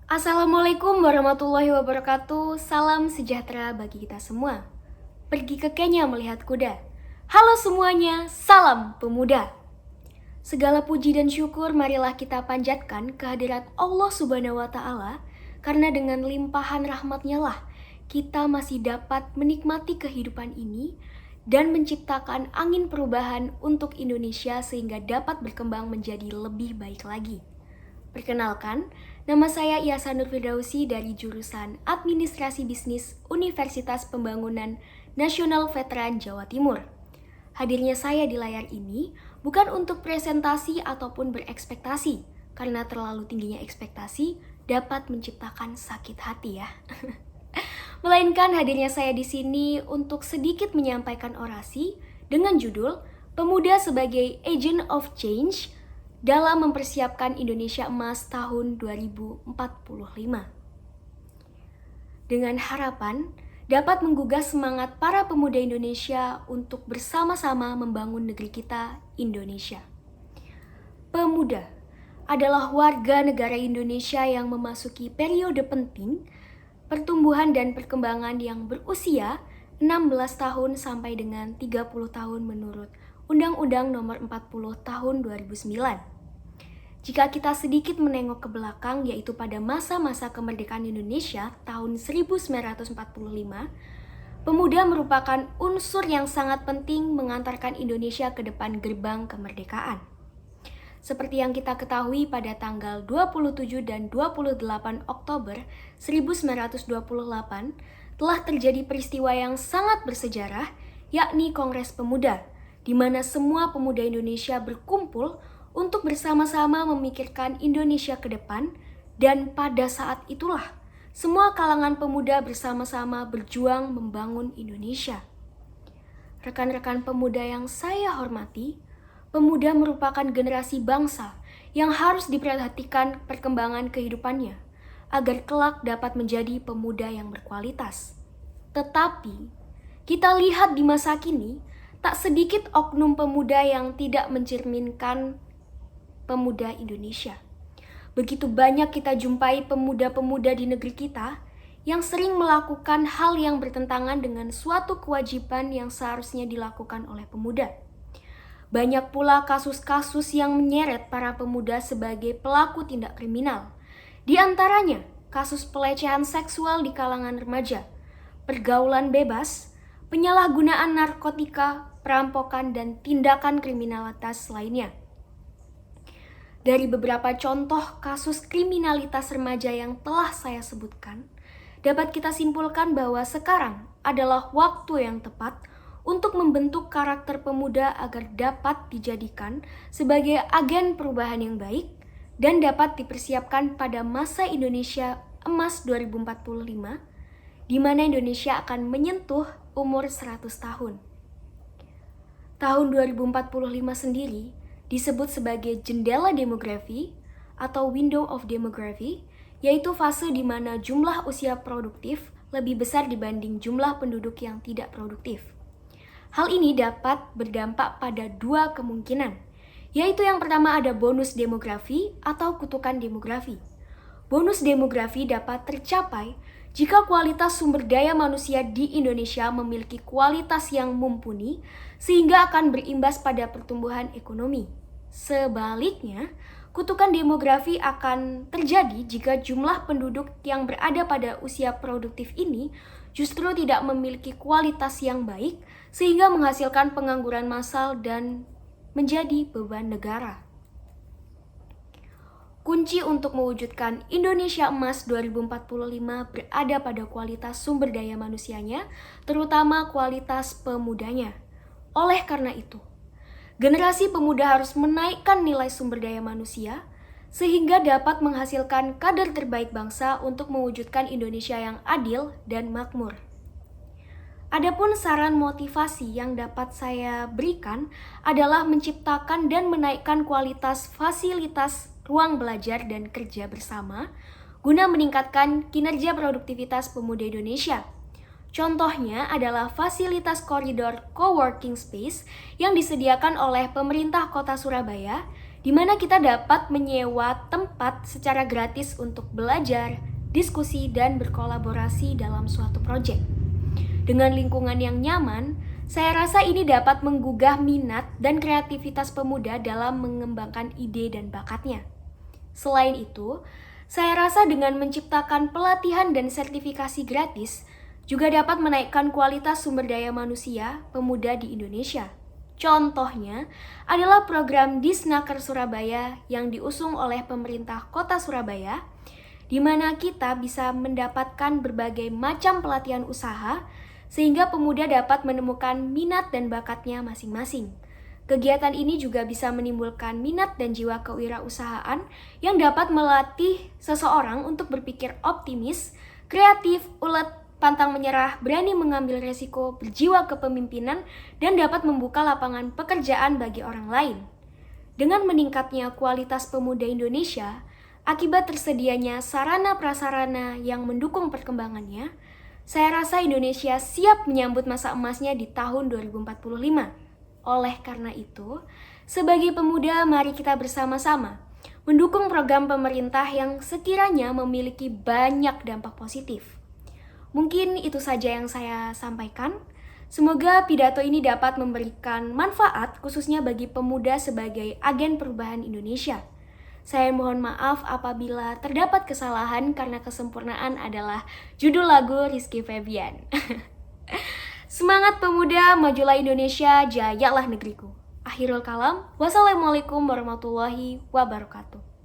Assalamualaikum warahmatullahi wabarakatuh. Salam sejahtera bagi kita semua. Pergi ke Kenya melihat kuda. Halo semuanya, salam pemuda. Segala puji dan syukur marilah kita panjatkan kehadirat Allah Subhanahu wa Ta'ala, karena dengan limpahan rahmat-Nya lah kita masih dapat menikmati kehidupan ini dan menciptakan angin perubahan untuk Indonesia sehingga dapat berkembang menjadi lebih baik lagi. Perkenalkan, nama saya Iyasa Nur Firdausi dari jurusan Administrasi Bisnis Universitas Pembangunan Nasional Veteran Jawa Timur. Hadirnya saya di layar ini bukan untuk presentasi ataupun berekspektasi, karena terlalu tingginya ekspektasi dapat menciptakan sakit hati ya. Melainkan hadirnya saya di sini untuk sedikit menyampaikan orasi dengan judul Pemuda sebagai Agent of Change dalam mempersiapkan Indonesia Emas tahun 2045. Dengan harapan dapat menggugah semangat para pemuda Indonesia untuk bersama-sama membangun negeri kita, Indonesia. Pemuda adalah warga negara Indonesia yang memasuki periode penting pertumbuhan dan perkembangan yang berusia 16 tahun sampai dengan 30 tahun menurut Undang-Undang Nomor 40 Tahun 2009. Jika kita sedikit menengok ke belakang, yaitu pada masa-masa kemerdekaan Indonesia tahun 1945, pemuda merupakan unsur yang sangat penting mengantarkan Indonesia ke depan gerbang kemerdekaan. Seperti yang kita ketahui, pada tanggal 27 dan 28 Oktober 1928 telah terjadi peristiwa yang sangat bersejarah, yakni Kongres Pemuda, di mana semua pemuda Indonesia berkumpul untuk bersama-sama memikirkan Indonesia ke depan, dan pada saat itulah semua kalangan pemuda bersama-sama berjuang membangun Indonesia. Rekan-rekan pemuda yang saya hormati, pemuda merupakan generasi bangsa yang harus diperhatikan perkembangan kehidupannya agar kelak dapat menjadi pemuda yang berkualitas. Tetapi, kita lihat di masa kini, tak sedikit oknum pemuda yang tidak mencerminkan pemuda Indonesia. Begitu banyak kita jumpai pemuda-pemuda di negeri kita yang sering melakukan hal yang bertentangan dengan suatu kewajiban yang seharusnya dilakukan oleh pemuda. Banyak pula kasus-kasus yang menyeret para pemuda sebagai pelaku tindak kriminal. Di antaranya, kasus pelecehan seksual di kalangan remaja, pergaulan bebas, penyalahgunaan narkotika, perampokan, dan tindakan kriminalitas lainnya. Dari beberapa contoh kasus kriminalitas remaja yang telah saya sebutkan, dapat kita simpulkan bahwa sekarang adalah waktu yang tepat untuk membentuk karakter pemuda agar dapat dijadikan sebagai agen perubahan yang baik dan dapat dipersiapkan pada masa Indonesia Emas 2045, di mana Indonesia akan menyentuh umur 100 tahun. Tahun 2045 sendiri disebut sebagai jendela demografi atau window of demography, yaitu fase di mana jumlah usia produktif lebih besar dibanding jumlah penduduk yang tidak produktif. Hal ini dapat berdampak pada dua kemungkinan, yaitu yang pertama ada bonus demografi atau kutukan demografi. Bonus demografi dapat tercapai jika kualitas sumber daya manusia di Indonesia memiliki kualitas yang mumpuni sehingga akan berimbas pada pertumbuhan ekonomi. Sebaliknya, kutukan demografi akan terjadi jika jumlah penduduk yang berada pada usia produktif ini justru tidak memiliki kualitas yang baik sehingga menghasilkan pengangguran massal dan menjadi beban negara. Kunci untuk mewujudkan Indonesia Emas 2045 berada pada kualitas sumber daya manusianya, terutama kualitas pemudanya. Oleh karena itu, generasi pemuda harus menaikkan nilai sumber daya manusia sehingga dapat menghasilkan kader terbaik bangsa untuk mewujudkan Indonesia yang adil dan makmur. Adapun saran motivasi yang dapat saya berikan adalah menciptakan dan menaikkan kualitas fasilitas ruang belajar dan kerja bersama guna meningkatkan kinerja produktivitas pemuda Indonesia. Contohnya adalah fasilitas koridor coworking space yang disediakan oleh pemerintah Kota Surabaya di mana kita dapat menyewa tempat secara gratis untuk belajar, diskusi, dan berkolaborasi dalam suatu proyek. Dengan lingkungan yang nyaman, saya rasa ini dapat menggugah minat dan kreativitas pemuda dalam mengembangkan ide dan bakatnya. Selain itu, saya rasa dengan menciptakan pelatihan dan sertifikasi gratis, juga dapat menaikkan kualitas sumber daya manusia pemuda di Indonesia. Contohnya adalah program Disnaker Surabaya yang diusung oleh pemerintah Kota Surabaya, di mana kita bisa mendapatkan berbagai macam pelatihan usaha, sehingga pemuda dapat menemukan minat dan bakatnya masing-masing. Kegiatan ini juga bisa menimbulkan minat dan jiwa kewirausahaan yang dapat melatih seseorang untuk berpikir optimis, kreatif, ulet, pantang menyerah, berani mengambil resiko, berjiwa kepemimpinan, dan dapat membuka lapangan pekerjaan bagi orang lain. Dengan meningkatnya kualitas pemuda Indonesia, akibat tersedianya sarana-prasarana yang mendukung perkembangannya, saya rasa Indonesia siap menyambut masa emasnya di tahun 2045. Oleh karena itu, sebagai pemuda, mari kita bersama-sama mendukung program pemerintah yang sekiranya memiliki banyak dampak positif. Mungkin itu saja yang saya sampaikan. Semoga pidato ini dapat memberikan manfaat khususnya bagi pemuda sebagai agen perubahan Indonesia. Saya mohon maaf apabila terdapat kesalahan karena kesempurnaan adalah judul lagu Rizky Febian. Semangat pemuda, majulah Indonesia, jayalah negeriku. Akhirul kalam, wassalamualaikum warahmatullahi wabarakatuh.